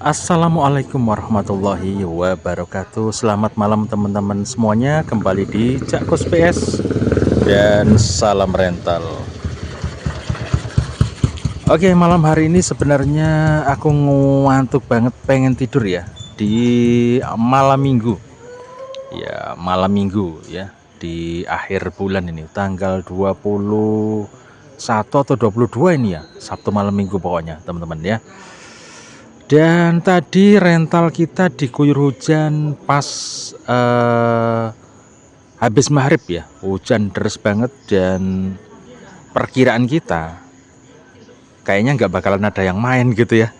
Assalamualaikum warahmatullahi wabarakatuh. Selamat malam teman-teman semuanya. Kembali di Cakos PS dan salam rental. Oke, malam hari ini sebenarnya aku ngantuk banget, pengen tidur ya di malam minggu. Ya, malam minggu ya di akhir bulan ini tanggal 21 atau 22 ini ya, Sabtu malam minggu pokoknya, teman-teman ya. Dan tadi rental kita diguyur hujan pas habis maghrib ya, hujan deras banget dan perkiraan kita kayaknya nggak bakalan ada yang main gitu ya.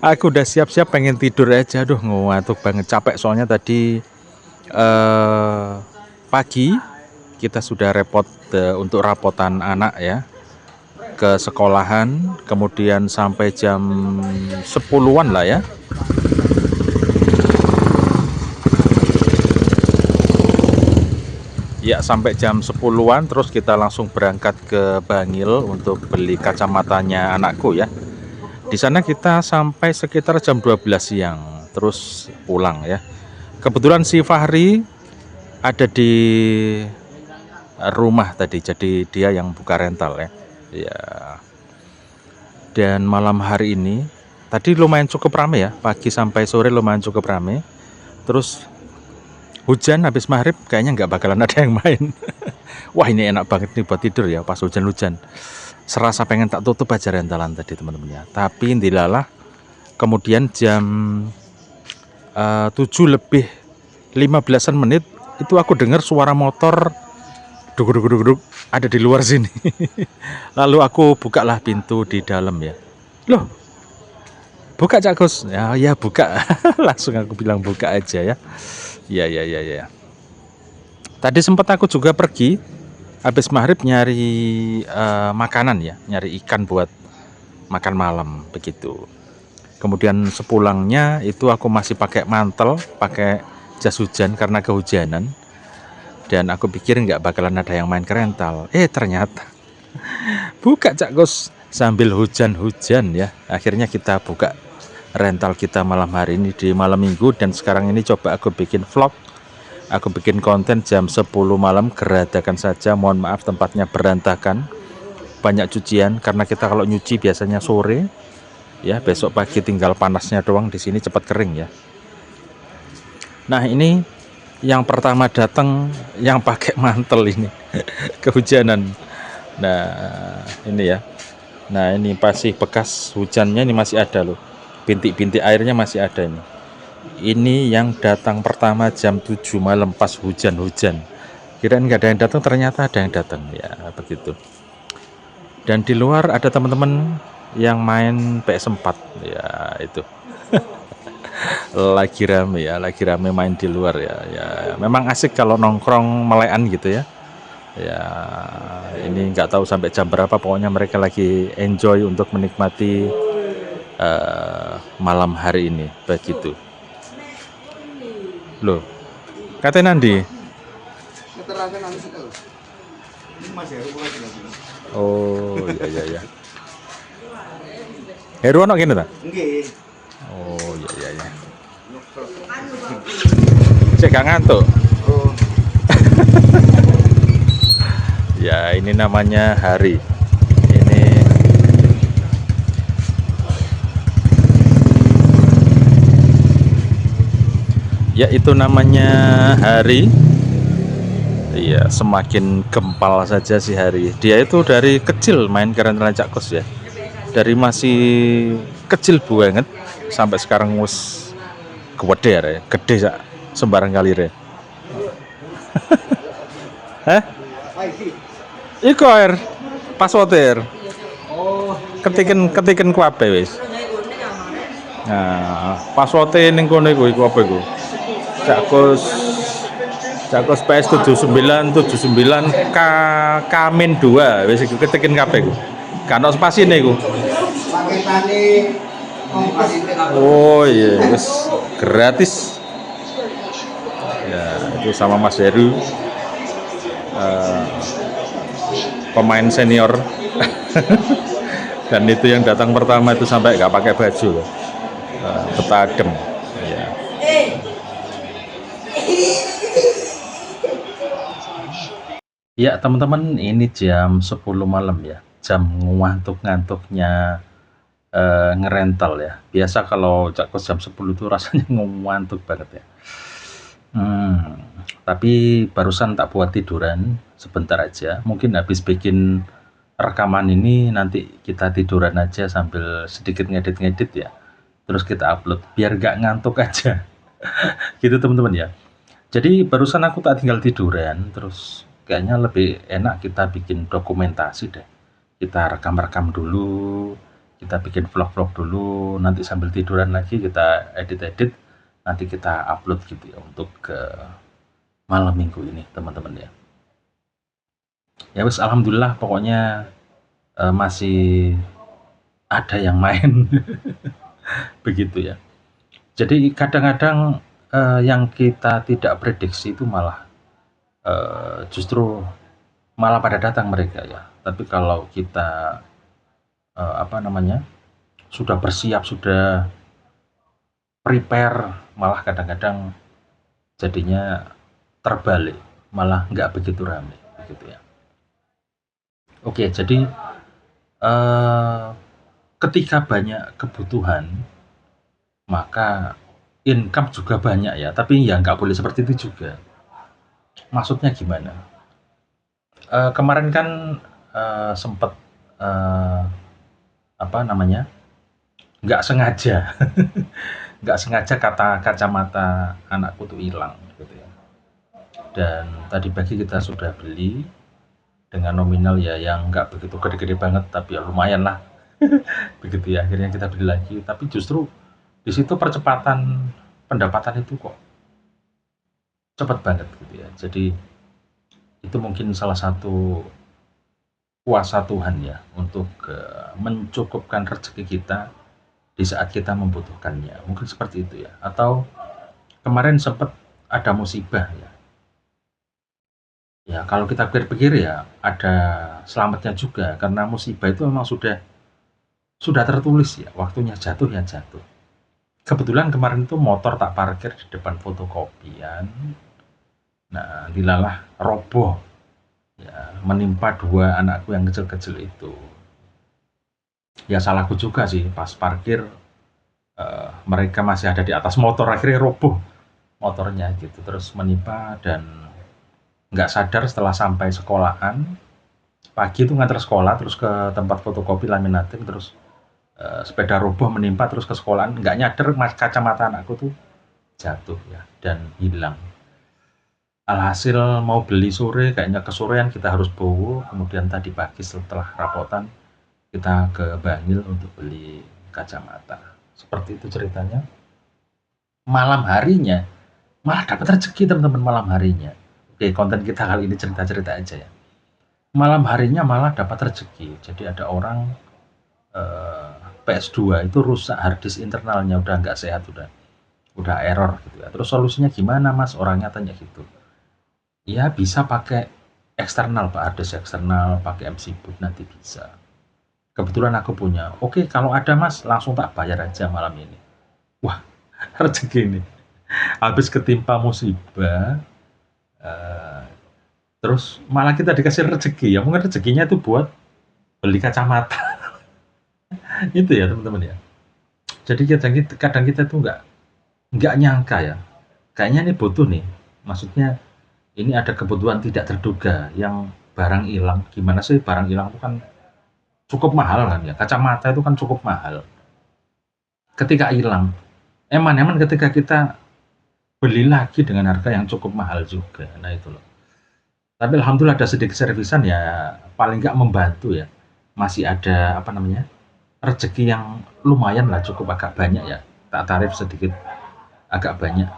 Aku udah siap-siap pengen tidur aja, aduh ngantuk banget, capek soalnya tadi pagi kita sudah repot untuk rapotan anak ya ke sekolahan, kemudian sampai jam 10-an lah ya. Ya, sampai jam 10-an terus kita langsung berangkat ke Bangil untuk beli kacamatanya anakku ya. Di sana kita sampai sekitar jam 12 siang, terus pulang ya. Kebetulan si Fahri ada di rumah tadi, jadi dia yang buka rental ya. Ya. Dan malam hari ini tadi lumayan cukup rame ya, pagi sampai sore lumayan cukup rame. Terus hujan habis maghrib kayaknya nggak bakalan ada yang main. Wah, ini enak banget nih buat tidur ya pas hujan-hujan. Serasa pengen tak tutup aja rentalan tadi teman-teman ya. Tapi dilalah kemudian jam 7 lebih 15-an menit itu aku dengar suara motor duguk ada di luar sini. Lalu aku bukalah pintu di dalam ya. Loh, buka Cak Gus. Ya, ya buka. Langsung aku bilang buka aja ya. Ya. Tadi sempat aku juga pergi habis maghrib nyari makanan ya, nyari ikan buat makan malam begitu. Kemudian sepulangnya itu aku masih pakai mantel, pakai jas hujan karena kehujanan. Dan aku pikir nggak bakalan ada yang main ke rental. Ternyata buka Cak Gus sambil hujan-hujan ya. Akhirnya kita buka rental kita malam hari ini di malam minggu. Dan sekarang ini coba aku bikin vlog. Aku bikin konten jam 10 malam, geradakan saja. Mohon maaf tempatnya berantakan, banyak cucian karena kita kalau nyuci biasanya sore ya, besok pagi tinggal panasnya doang. Di sini cepat kering ya. Nah, ini yang pertama datang yang pakai mantel ini kehujanan. Nah, ini ya. Nah, ini pasti bekas hujannya ini masih ada loh. Bintik-bintik airnya masih ada ini. Ini yang datang pertama jam 7 malam pas hujan-hujan. Kirain nggak ada yang datang, ternyata ada yang datang ya, begitu. Dan di luar ada teman-teman yang main PS4 ya, itu. Lagi rame main di luar ya. Ya, memang asik kalau nongkrong melekan gitu ya. Ya, ini nggak tahu sampai jam berapa, pokoknya mereka lagi enjoy untuk menikmati malam hari ini begitu. Loh, katanya Nandi. Oh, ya. Heru ono kene ta? Nggih. Oh, ya. Cek gak ngantuk. Oh, Ya, ini namanya Hari. Ini ya, itu namanya Hari. Iya, semakin gempal saja si Hari. Dia itu dari kecil main ke rental Cak Kos ya. Dari masih kecil banget sampai sekarang wis gede ya, gede sak sembarang kali re. Hah? Iku air password. oh, Ketiken kuape wis. Nah, password ning kono iku apa iku? Cakos PS 7979 Kamin 2 wis iku ketiken kabeh iku. Kan ono spasine iku. paketane pasite Oh iya, wis gratis. Ya, itu sama Mas Heru. Pemain senior. Dan itu yang datang pertama itu sampai nggak pakai baju loh. Petadem. Ya. Ya, teman-teman, ini jam 10 malam ya. Jam ngantuk-ngantuknya ngerental ya. Biasa kalau Cak Kos jam 10 itu rasanya ngantuk banget ya. Tapi barusan tak buat tiduran sebentar aja. Mungkin habis bikin rekaman ini nanti kita tiduran aja sambil sedikit ngedit-ngedit ya. Terus kita upload biar gak ngantuk aja. Gitu teman-teman ya. Jadi barusan aku tak tinggal tiduran, terus kayaknya lebih enak kita bikin dokumentasi deh. Kita rekam-rekam dulu, kita bikin vlog-vlog dulu, nanti sambil tiduran lagi kita edit-edit, nanti kita upload gitu ya untuk ke malam minggu ini teman-teman ya. Ya wes, alhamdulillah pokoknya masih ada yang main begitu ya. Jadi kadang-kadang yang kita tidak prediksi itu malah justru malah pada datang mereka ya. Tapi kalau kita sudah bersiap, sudah prepare, malah kadang-kadang jadinya terbalik, malah nggak begitu ramai begitu ya. Oke, jadi ketika banyak kebutuhan maka income juga banyak ya, tapi ya nggak boleh seperti itu juga. Maksudnya gimana? Kemarin kan sempat nggak sengaja nggak sengaja kacamata anakku tuh hilang gitu ya. Dan tadi pagi kita sudah beli dengan nominal ya yang nggak begitu gede-gede banget, tapi ya lumayan lah begitu ya. Akhirnya kita beli lagi, tapi justru di situ percepatan pendapatan itu kok cepat banget gitu ya. Jadi itu mungkin salah satu kuasa Tuhan ya untuk mencukupkan rezeki kita di saat kita membutuhkannya, mungkin seperti itu ya. Atau kemarin sempat ada musibah ya. Ya kalau kita pikir-pikir ya ada selamatnya juga, karena musibah itu memang sudah tertulis ya, waktunya jatuh ya jatuh. Kebetulan kemarin itu motor tak parkir di depan fotokopian. Nah, dilalah roboh ya, menimpa dua anakku yang kecil-kecil itu. Ya salahku juga sih, pas parkir mereka masih ada di atas motor, akhirnya roboh motornya gitu, terus menimpa. Dan nggak sadar setelah sampai sekolahan pagi itu nganter sekolah, terus ke tempat fotokopi laminating, terus sepeda roboh menimpa, terus ke sekolahan nggak nyadar kacamata anakku tuh jatuh ya dan hilang. Alhasil mau beli sore, kayaknya kesorean kita harus bawa. Kemudian tadi pagi setelah rapotan kita ke Bangil untuk beli kacamata. Seperti itu ceritanya. Malam harinya malah dapat rezeki teman-teman. Malam harinya, oke, konten kita kali ini cerita-cerita aja ya. Malam harinya malah dapat rezeki. Jadi ada orang PS2 itu rusak harddisk internalnya, udah nggak sehat, udah error gitu ya. Terus solusinya gimana mas, orangnya tanya gitu. Ya bisa pakai eksternal pak, harddisk eksternal, pakai MC boot nanti bisa. Kebetulan aku punya. Oke, kalau ada mas langsung tak bayar aja malam ini. Wah, rezeki ini. Habis ketimpa musibah, terus malah kita dikasih rezeki ya. Mungkin rezekinya itu buat beli kacamata. Itu ya teman-teman ya. Jadi kadang kita tuh nggak nyangka ya. Kayaknya ini butuh nih. Maksudnya ini ada kebutuhan tidak terduga yang barang hilang. Gimana sih barang hilang itu kan cukup mahal kan ya. Kacamata itu kan cukup mahal. Ketika hilang, eman-eman ketika kita beli lagi dengan harga yang cukup mahal juga. Nah itu loh. Tapi alhamdulillah ada sedikit servisan ya, paling nggak membantu ya. Masih ada rezeki yang lumayan lah, cukup agak banyak ya. Tak tarif sedikit agak banyak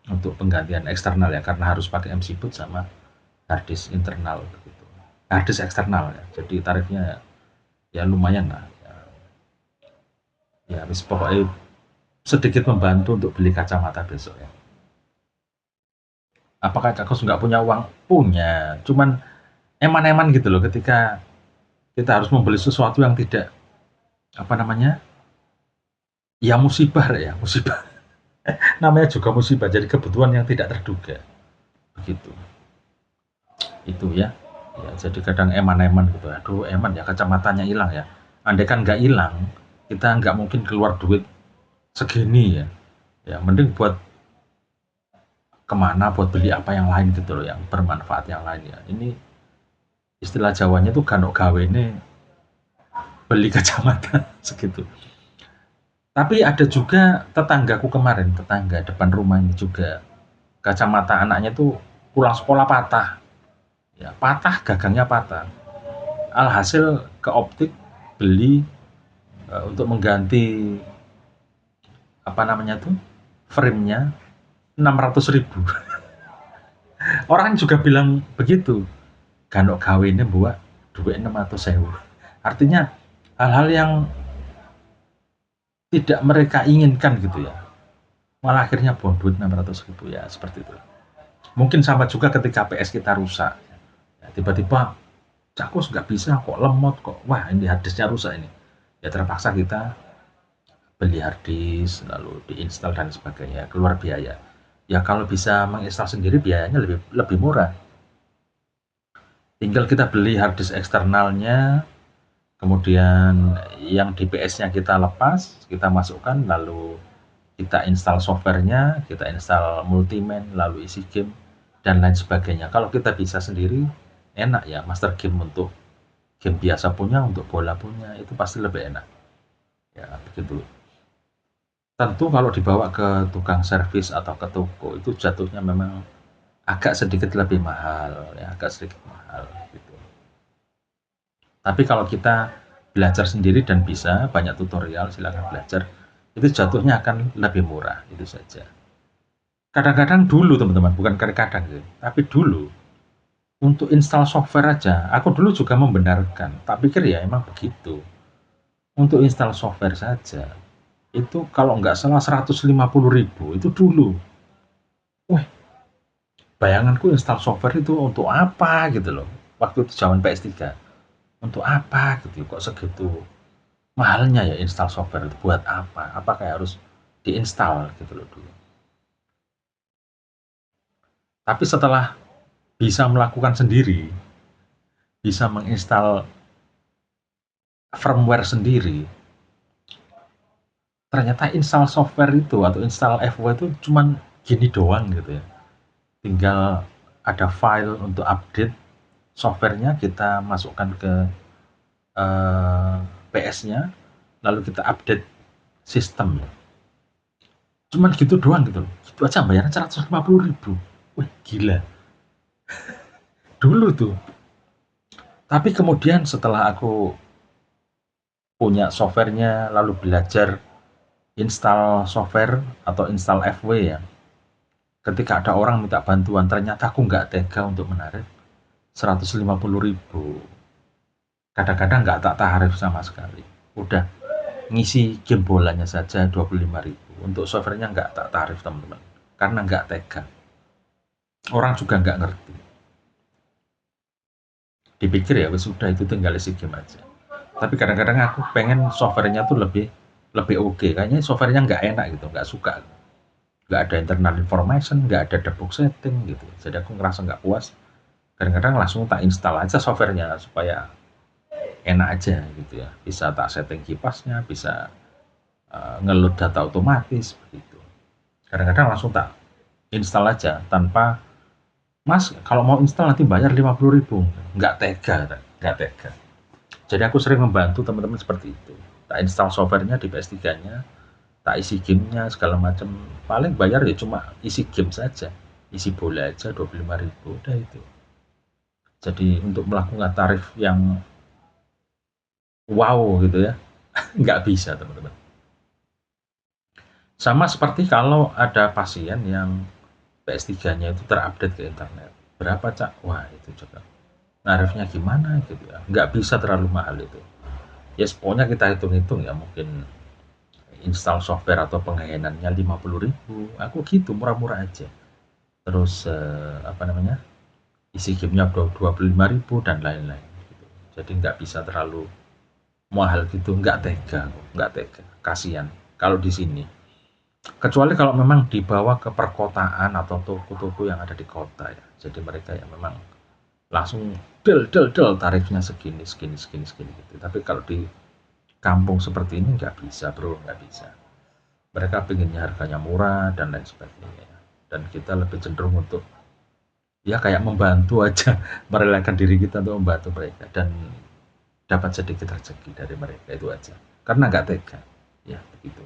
untuk penggantian eksternal ya, karena harus pakai MC boot sama harddisk internal begitu. Harddisk eksternal ya. Jadi tarifnya ya lumayan lah. Ya wis pokoknya sedikit membantu untuk beli kacamata besok ya. Apakah Cak Kos nggak punya uang? Punya, cuman eman-eman gitu loh ketika kita harus membeli sesuatu yang tidak Ya musibah ya, musibah. Namanya juga musibah, jadi kebutuhan yang tidak terduga. Begitu. Itu ya. Ya, jadi kadang eman-eman gitu. Aduh, eman ya kacamatanya hilang ya. Andai kan nggak hilang, kita nggak mungkin keluar duit segini ya. Ya, mending buat kemana, buat beli apa yang lain gitu loh, yang bermanfaat yang lain ya. Ini istilah Jawanya tuh ganok gawe ini beli kacamata segitu. Tapi ada juga tetanggaku kemarin, tetangga depan rumah ini juga kacamata anaknya tuh pulang sekolah patah. Ya, patah, gagangnya patah. Alhasil ke optik beli untuk mengganti apa namanya tuh frame-nya 600.000. Orang juga bilang begitu. Ganok gawe ini buat duit 600.000. Artinya hal-hal yang tidak mereka inginkan gitu ya. Malah akhirnya buang duit 600.000 ya, seperti itu. Mungkin sama juga ketika PS kita rusak. Ya, tiba-tiba cakus nggak bisa kok, lemot kok, wah ini harddisknya rusak ini. Ya terpaksa kita beli harddisk lalu diinstal dan sebagainya, keluar biaya. Ya kalau bisa menginstal sendiri biayanya lebih lebih murah. Tinggal kita beli harddisk eksternalnya, kemudian yang di PS-nya kita lepas, kita masukkan, lalu kita install softwarenya, kita install multiman, lalu isi game dan lain sebagainya. Kalau kita bisa sendiri, enak ya, master game untuk game biasa punya, untuk bola punya, itu pasti lebih enak. Ya, begitu. Tentu kalau dibawa ke tukang servis atau ke toko, itu jatuhnya memang agak sedikit lebih mahal, ya, agak sedikit mahal gitu. Tapi kalau kita belajar sendiri dan bisa, banyak tutorial, silakan belajar, itu jatuhnya akan lebih murah, itu saja. Kadang-kadang dulu teman-teman, bukan kadang-kadang ya, tapi dulu untuk install software aja, aku dulu juga membenarkan. Tak pikir ya emang begitu. Untuk install software saja, itu kalau nggak salah 150.000 itu dulu. Wah, bayanganku install software itu untuk apa gitu loh. Waktu itu zaman PS3. Untuk apa gitu kok segitu mahalnya ya install software itu buat apa? Apa kayak harus diinstal gitu loh dulu. Tapi setelah bisa melakukan sendiri, bisa menginstal firmware sendiri, ternyata install software itu atau install FW itu cuman gini doang gitu ya. Tinggal ada file untuk update softwarenya, kita masukkan ke PS-nya, lalu kita update sistem. Cuman gitu doang gitu loh. Itu aja bayarnya 150.000. Wih, gila. Dulu tuh. Tapi kemudian setelah aku punya softwarenya, lalu belajar install software atau install FW ya. Ketika ada orang minta bantuan, ternyata aku nggak tega untuk menarik 150.000. Kadang-kadang nggak tak tarif sama sekali. Udah ngisi game bolanya saja 25.000. Untuk softwarenya nggak tak tarif teman-teman. Karena nggak tega. Orang juga nggak ngerti. Dipikir ya wis sudah itu tinggal isi game aja. Tapi kadang-kadang aku pengen softwarenya tuh lebih lebih oke. Kayaknya softwarenya nggak enak gitu, nggak suka. Nggak ada internal information, nggak ada debug setting gitu. Jadi aku ngerasa nggak puas. Kadang-kadang langsung tak install aja softwarenya supaya enak aja gitu ya. Bisa tak setting kipasnya, bisa ngeload data otomatis begitu. Kadang-kadang langsung tak install aja tanpa, Mas kalau mau install nanti bayar 50.000. Nggak tega, nggak tega. Jadi aku sering membantu teman-teman seperti itu. Tak install softwarenya di PS3-nya, tak isi gamenya segala macam. Paling bayar ya cuma isi game saja, isi bola aja 25.000, udah itu. Jadi untuk melakukan tarif yang wow gitu ya, nggak bisa teman-teman. Sama seperti kalau ada pasien yang PS3-nya itu terupdate ke internet. Berapa cak? Wah itu juga. Tarifnya gimana gitu ya. Nggak bisa terlalu mahal itu. Ya pokoknya kita hitung-hitung ya, mungkin install software atau pengaiannya 50.000. Aku gitu murah-murah aja. Terus apa namanya? Isi gamenya 25.000 dan lain-lain gitu. Jadi nggak bisa terlalu mahal gitu, nggak tega, nggak tega. Kasihan. kalau di sini. Kecuali kalau memang dibawa ke perkotaan atau toko-toko yang ada di kota ya. Jadi mereka yang memang langsung del tarifnya segini gitu. Tapi kalau di kampung seperti ini nggak bisa bro, nggak bisa. Mereka pinginnya harganya murah dan lain sebagainya. Dan kita lebih cenderung untuk ya kayak membantu aja, merelakan diri kita untuk membantu mereka dan dapat sedikit rezeki dari mereka, itu aja. Karena nggak tega, ya begitu.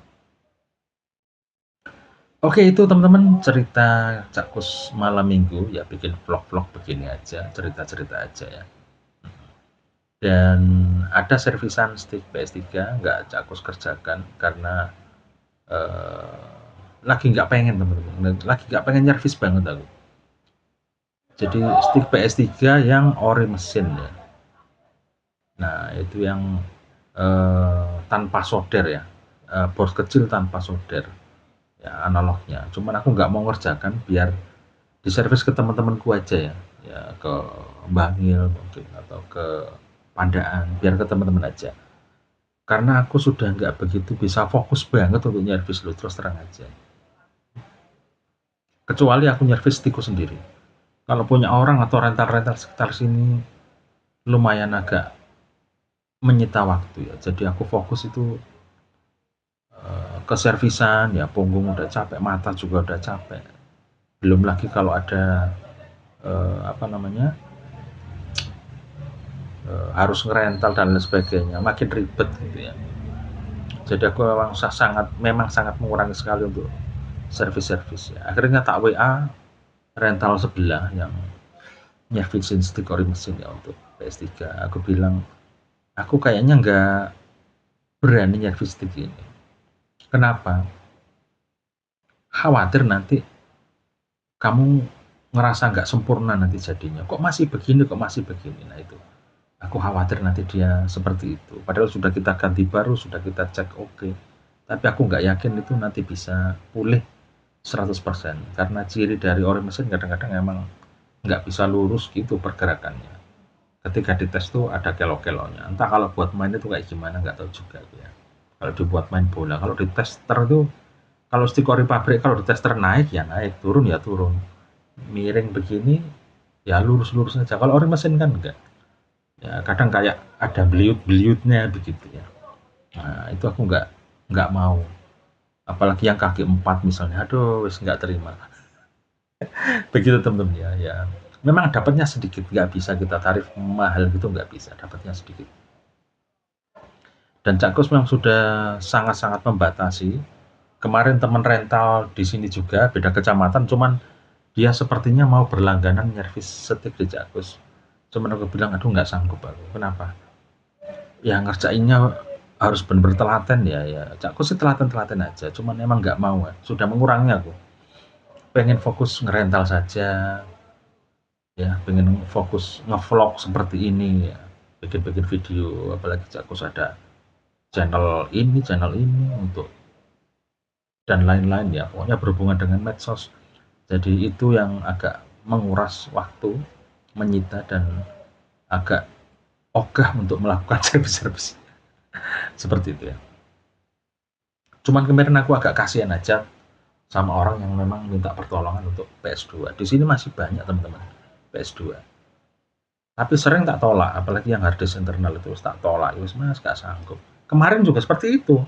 Oke, itu teman-teman cerita Cak Kus malam minggu ya, bikin vlog-vlog begini aja, cerita-cerita aja ya. Dan ada servisan stick PS3 nggak Cak Kus kerjakan karena lagi nggak pengen teman-teman, lagi nggak pengen nyervis banget aku. Jadi stick PS3 yang ori mesin ya. Nah itu yang tanpa solder ya, board kecil tanpa solder ya, analognya. Cuman aku nggak mau ngerjakan, biar diservis ke teman-temanku aja ya, ya ke Bangil mungkin atau ke Pandaan, biar ke teman-teman aja. Karena aku sudah nggak begitu bisa fokus banget untuk nyervis lu, terus terang aja. Kecuali aku nyervis stickku sendiri. Kalau punya orang atau rental-rental sekitar sini lumayan agak menyita waktu ya. Jadi aku fokus itu ke servisan ya, punggung udah capek, mata juga udah capek. Belum lagi kalau ada harus ngerental dan lain sebagainya, makin ribet gitu ya. Jadi aku memang sangat mengurangi sekali untuk servis-servis ya. Akhirnya tak WA rental sebelah yang nyervisin stick ori mesin ya untuk PS3. Aku bilang aku kayaknya nggak berani nyervis stick ini. Kenapa? Khawatir nanti kamu ngerasa nggak sempurna nanti jadinya. Kok masih begini, kok masih begini. Nah itu, aku khawatir nanti dia seperti itu. Padahal sudah kita ganti baru, sudah kita cek oke. Tapi aku nggak yakin itu nanti bisa pulih 100%. Karena ciri dari ori mesin kadang-kadang emang nggak bisa lurus gitu pergerakannya. Ketika dites tuh ada kelok-keloknya. Entah kalau buat main itu kayak gimana, nggak tahu juga ya. Kalau dibuat main bola, kalau di tester tuh, kalau stick ori pabrik kalau di tester naik ya naik, turun ya turun, miring begini ya lurus-lurus aja. Kalau ori mesin kan enggak ya, kadang kayak ada beliut-beliutnya begitu ya. Nah itu aku nggak mau, apalagi yang kaki 4 misalnya, aduh wis nggak terima. Begitu temen-temen ya, ya memang dapatnya sedikit, nggak bisa kita tarif mahal gitu, nggak bisa, dapatnya sedikit. Dan Cak Kus memang sudah sangat-sangat membatasi. Kemarin teman rental di sini juga, beda kecamatan, cuman dia sepertinya mau berlangganan nyervis setik di Cak Kus. Cuman aku bilang, aduh nggak sanggup aku. Kenapa? Ya ngerjainnya harus benar-benar telaten ya. Ya Cak Kus sih telaten-telaten aja, cuman emang nggak mau ya. Sudah mengurangi aku. Pengen fokus ngerental saja, ya pengen fokus ngevlog seperti ini ya, bikin-bikin video, apalagi Cak Kus ada channel ini untuk dan lain-lain ya, pokoknya berhubungan dengan medsos. Jadi itu yang agak menguras waktu, menyita, dan agak ogah untuk melakukan servis-servis seperti itu ya. Cuman kemarin aku agak kasihan aja sama orang yang memang minta pertolongan untuk PS2. Di sini masih banyak teman-teman PS2. Tapi sering tak tolak, apalagi yang harddisk internal itu tak tolak. Yus mas gak sanggup. Kemarin juga seperti itu.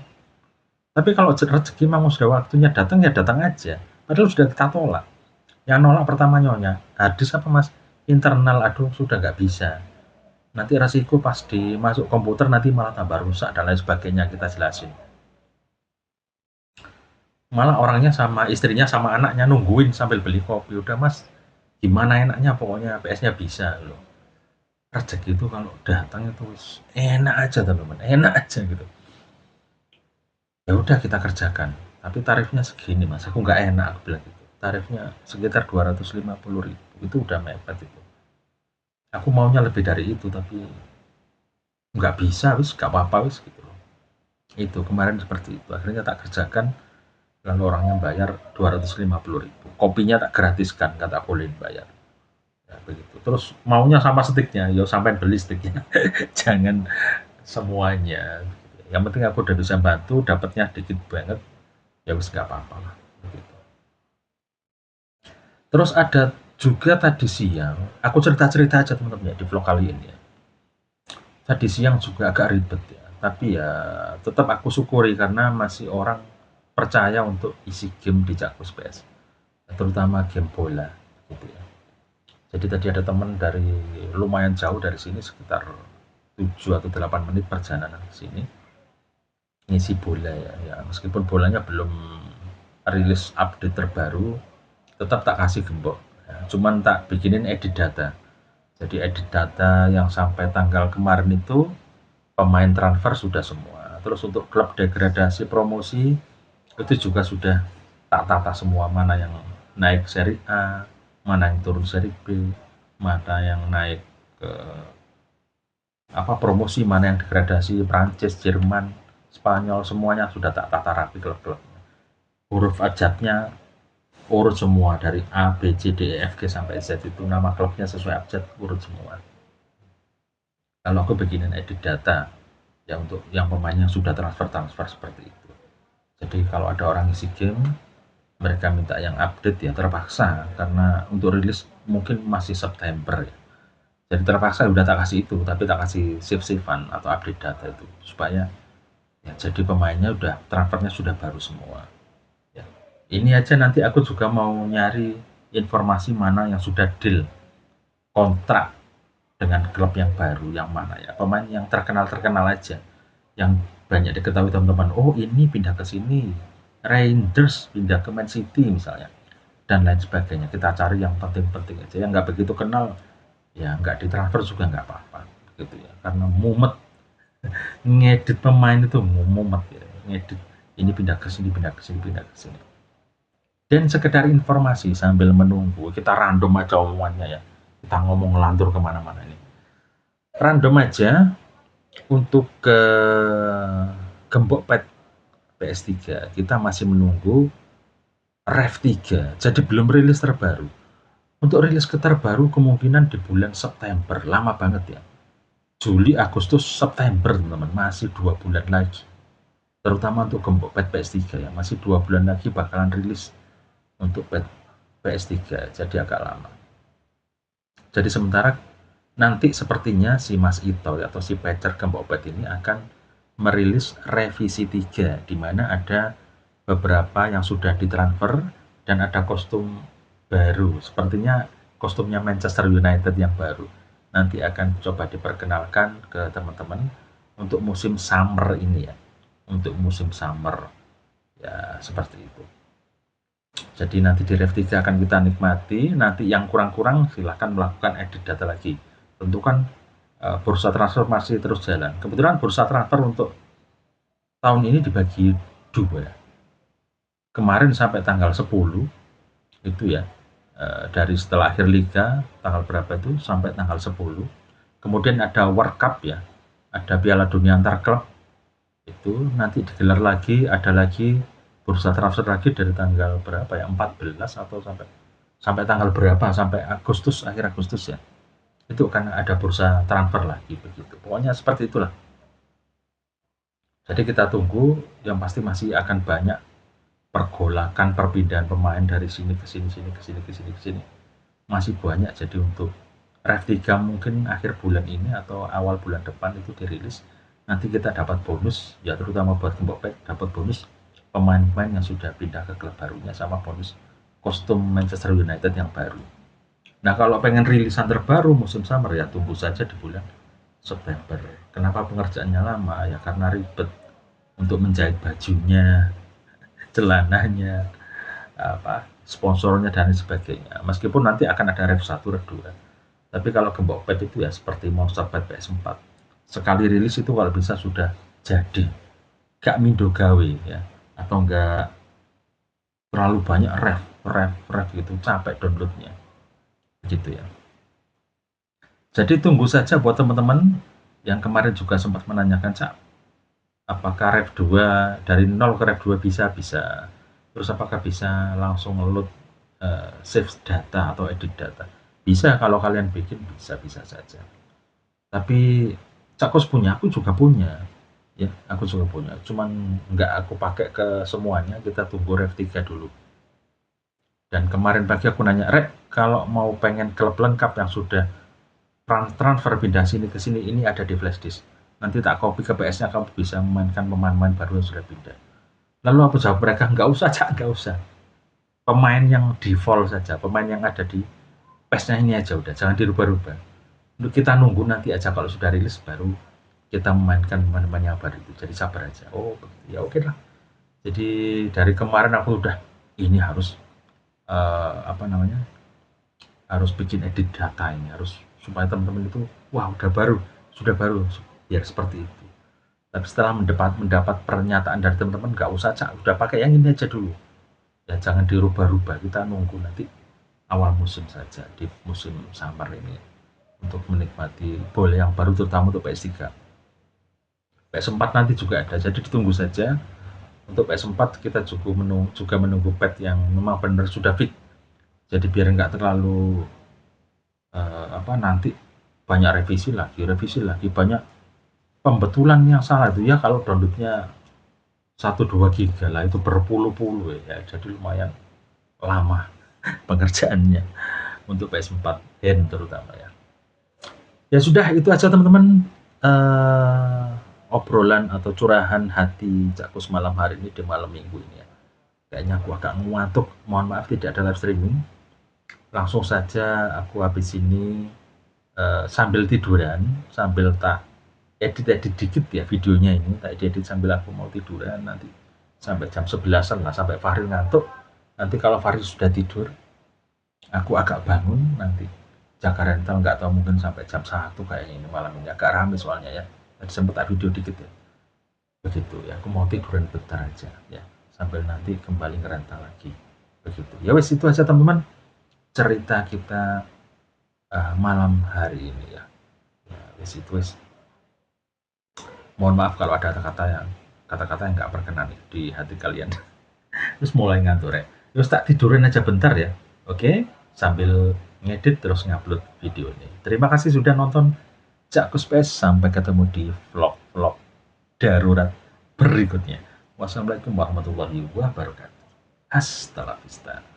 Tapi kalau rezeki memang sudah waktunya datang ya datang aja. Padahal sudah kita tolak. Yang nolak pertama nyonya, harddisk apa mas? Internal, aduh sudah nggak bisa. Nanti resiko pas dimasuk komputer nanti malah tambah rusak dan lain sebagainya, kita jelasin. Malah orangnya sama istrinya sama anaknya nungguin sambil beli kopi. Udah mas, gimana enaknya, pokoknya PS-nya bisa loh. Rezeki itu kalau datang itu enak aja teman-teman, enak aja gitu. Ya udah kita kerjakan, tapi tarifnya segini mas, aku nggak enak, aku bilang gitu. Tarifnya sekitar 250.000, itu udah mepet itu. Aku maunya lebih dari itu, tapi nggak bisa, wis nggak apa-apa wis gitu loh. Itu kemarin seperti itu, akhirnya tak kerjakan, lalu orangnya bayar 250.000. Kopinya tak gratiskan, kata boleh bayar. Ya, begitu. Terus maunya sama sticknya, yo sampai beli sticknya, jangan semuanya. Yang penting aku udah bisa bantu, dapatnya dikit banget, ya wis nggak apa-apa lah. Begitu. Terus ada juga tadi siang, aku cerita-cerita aja teman-teman ya di vlog kali ini ya. Tadi siang juga agak ribet ya, tapi ya tetap aku syukuri karena masih orang percaya untuk isi game di Cakkus PS, terutama game bola gitu ya. Jadi tadi ada teman dari lumayan jauh dari sini, sekitar 7 atau 8 menit perjalanan ke sini, ngisi bola ya. Ya meskipun bolanya belum rilis update terbaru, tetap tak kasih gembok ya. Cuman tak bikinin edit data. Jadi edit data yang sampai tanggal kemarin itu pemain transfer sudah semua. Terus untuk klub degradasi promosi itu juga sudah tak tata semua, mana yang naik seri A, mana yang turun seri B, mana yang naik ke promosi, mana yang degradasi, Prancis, Jerman, Spanyol, semuanya sudah tak tata rapi klub-klubnya. Huruf abjadnya urut semua dari A, B, C, D, E, F, G sampai Z, itu nama klubnya sesuai abjad urut semua. Kalau aku bikinin edit data ya untuk yang pemainnya sudah transfer seperti itu. Jadi kalau ada orang isi game, mereka minta yang update ya terpaksa, karena untuk rilis mungkin masih September ya. Jadi terpaksa udah tak kasih itu, tapi tak kasih save-savean atau update data itu supaya ya jadi pemainnya udah transfernya sudah baru semua. Ya. Ini aja nanti aku juga mau nyari informasi mana yang sudah deal kontrak dengan klub yang baru, yang mana ya pemain yang terkenal aja, yang banyak diketahui teman-teman. Oh ini pindah ke sini, Rangers pindah ke Man City misalnya, dan lain sebagainya. Kita cari yang penting-penting aja, yang nggak begitu kenal ya nggak ditransfer juga nggak apa-apa gitu ya, karena mumet ngedit pemain itu, mumet ya ngedit, ini pindah ke sini, pindah ke sini, pindah ke sini. Dan sekedar informasi sambil menunggu, kita random aja omongannya ya, kita ngomong ngelantur kemana-mana ini, random aja. Untuk ke gembok pad PS3 kita masih menunggu Rev 3, jadi belum rilis terbaru. Untuk rilis terbaru kemungkinan di bulan September, lama banget ya. Juli, Agustus, September teman-teman, masih 2 bulan lagi. Terutama untuk gembok pad PS3 ya, masih 2 bulan lagi bakalan rilis untuk pad PS3, jadi agak lama. Jadi sementara nanti sepertinya si Mas Ito atau si patcher gembok pad ini akan merilis revisi 3, di mana ada beberapa yang sudah ditransfer dan ada kostum baru. Sepertinya kostumnya Manchester United yang baru. Nanti akan coba diperkenalkan ke teman-teman untuk musim summer ini ya. Untuk musim summer. Ya, seperti itu. Jadi nanti di Rev 3 akan kita nikmati. Nanti yang kurang-kurang silahkan melakukan edit data lagi. Tentu kan bursa transfer masih terus jalan. Kebetulan bursa transfer untuk tahun ini dibagi 2. Kemarin sampai tanggal 10 itu ya, dari setelah akhir liga tanggal berapa itu sampai tanggal 10. Kemudian ada World Cup ya, ada Piala Dunia antar klub, itu nanti digelar lagi, ada lagi bursa transfer lagi dari tanggal berapa ya, 14 atau sampai tanggal berapa, sampai Agustus, akhir Agustus ya, itu kan ada bursa transfer lagi begitu. Pokoknya seperti itulah. Jadi kita tunggu, yang pasti masih akan banyak pergolakan perpindahan pemain dari sini ke sini, sini ke sini, ke sini ke sini. Masih banyak. Jadi untuk Rev 3 mungkin akhir bulan ini atau awal bulan depan itu dirilis. Nanti kita dapat bonus ya, terutama buat gembok pad, dapat bonus pemain-pemain yang sudah pindah ke klub barunya, sama bonus kostum Manchester United yang baru. Nah, kalau pengen rilisan terbaru musim summer ya tunggu saja di bulan September. Kenapa pengerjaannya lama? Ya karena ribet untuk menjahit bajunya, celananya, sponsornya dan sebagainya. Meskipun nanti akan ada Rev 1, Rev 2. Tapi kalau gembok pad itu ya seperti Monster Pad PS4. Sekali rilis itu kalau bisa sudah jadi. Gak mindo gawe ya. Atau enggak terlalu banyak rev gitu, capek downloadnya. Gitu ya. Jadi tunggu saja buat teman-teman yang kemarin juga sempat menanyakan, Cak, apakah Rev 2 dari 0 ke Rev 2 bisa? Terus apakah bisa langsung load save data atau edit data? Bisa, kalau kalian bikin bisa saja. Tapi Cakos punya, aku juga punya. Ya, aku juga punya. Cuman nggak aku pakai ke semuanya. Kita tunggu Rev 3 dulu. Dan kemarin pagi aku nanya, Rek, kalau mau pengen klub lengkap yang sudah transfer pindah sini ke sini, ini ada di flash disk. Nanti tak copy ke PS-nya, kamu bisa memainkan pemain-pemain baru yang sudah pindah. Lalu aku jawab mereka, nggak usah, Cak, nggak usah. Pemain yang default saja, pemain yang ada di PES-nya ini aja udah, jangan dirubah-rubah. Untuk kita nunggu nanti aja kalau sudah rilis baru kita memainkan pemain-pemain yang baru itu. Jadi sabar aja. Oh, ya oke lah. Jadi dari kemarin aku udah ini harus apa namanya? Harus bikin edit data ini, harus supaya teman-teman itu wah udah baru, sudah baru, biar seperti itu. Tapi setelah mendapat pernyataan dari teman-teman, nggak usah, Cak, udah pakai yang ini aja dulu. Ya jangan dirubah-rubah, kita nunggu nanti awal musim saja, di musim summer ini, untuk menikmati bola yang baru, terutama untuk PS3. PS4 nanti juga ada, jadi ditunggu saja. Untuk PS4 kita juga menunggu pad yang memang benar sudah fit, jadi biar nggak terlalu nanti banyak revisi lagi, banyak pembetulan yang salah itu ya. Kalau downloadnya 1-2 giga lah, itu berpuluh-puluh ya, jadi lumayan lama pengerjaannya untuk PS4 hand terutama ya. Ya sudah, itu aja teman-teman, obrolan atau curahan hati Cakku malam hari ini di malam minggu ini ya. Kayaknya aku agak ngantuk, mohon maaf tidak ada live streaming. Langsung saja aku habis ini sambil tiduran, sambil tak edit dikit ya videonya ini, tak edit sambil aku mau tiduran nanti sampai jam 11-an lah, sampai Fahri ngantuk. Nanti kalau Fahri sudah tidur, aku agak bangun, nanti jaga rental, nggak tahu mungkin sampai jam 1 kayaknya ini malam ini, agak rame soalnya ya. Tadi sempat tak video dikit ya. Begitu ya, aku mau tiduran bentar aja ya, sambil nanti kembali ke rental lagi. Begitu. Ya wes, itu aja teman-teman cerita kita malam hari ini ya. Ya wes, itu wes. Mohon maaf kalau ada kata-kata yang nggak berkenan di hati kalian. Terus mulai ngantuk rek. Terus tak tidurin aja bentar ya. Oke, sambil ngedit terus ngupload video ini. Terima kasih sudah nonton Cakku Space. Sampai ketemu di vlog-vlog darurat berikutnya. Wassalamualaikum warahmatullahi wabarakatuh. Hasta la vista.